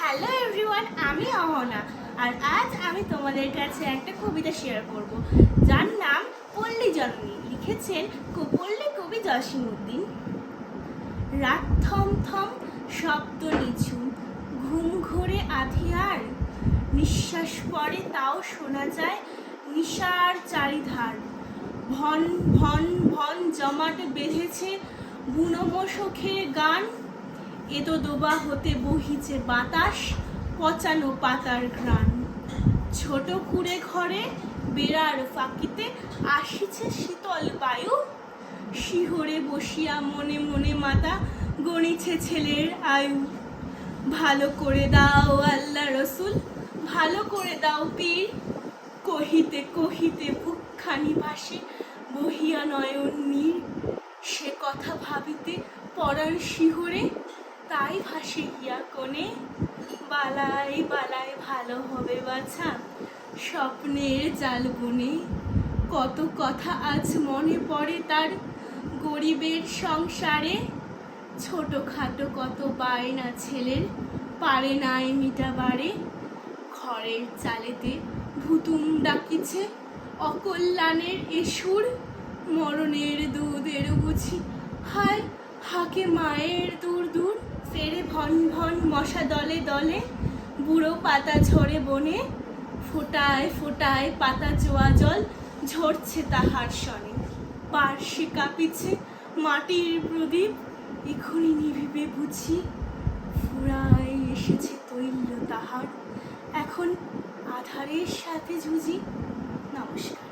Hello everyone, আমি অহনা। আর আজ আমি তোমাদের কাছে একটা কবিতা শেয়ার করব, যার নাম পল্লী জননী। লিখেছেন পল্লী কবি জসিমউদ্দিন। রাত থম থম, শব্দ নিঝুম, ঘুম ঘোরে আধিয়ার, নিঃশ্বাস পড়ে তাও শোনা যায় নিশার চারিধার। ভন ভন ভন জমাটে বেঁধেছে বুনো মশকের গান, এতো দোবা হতে বহিছে বাতাস, পচানো পাতার ঘ্রাণ। ছোট কুড়ে ঘরে বেড়ার ফাঁকিতে আসিছে শীতল বায়ু, শিহরে বসিয়া মনে মনে মাতা গণিছে ছেলের আয়ু। ভালো করে দাও আল্লাহ রসুল, ভালো করে দাও পীর, কহিতে কহিতে বুকখানি ভাসে বহিয়া নয়ন নীর। সে কথা ভাবিতে পরাণ শিহরে, তাই ভাসে গিয়া কোণে। বালাই বালাই ভালো হবে বাছা, স্বপ্নের জাল বুনে। কত কথা আজ মনে পড়ে তার গরিবের সংসারে, ছোটখাটো কত বায়না ছেলের পারে নাই মিটাবারে। ঘরের চালেতে ভুতুম ডাকিছে অকল্যাণের এসুর, মরণের দুধের বুঝি হায় হাকে মায়ের দূর দূর। ফেরে ভন ভন মশা দলে দলে, বুড়ো পাতা ঝরে বনে, ফোটায় ফোটায় পাতা জোয়া জল ঝরছে তাহার সনে। পার্শ্বে কাঁপিছে মাটির প্রদীপ, এখনই নিভিবে বুঝি, ফুরায় এসেছে তৈল তাহার, এখন আধারের সাথে ঝুঁজি। নমস্কার।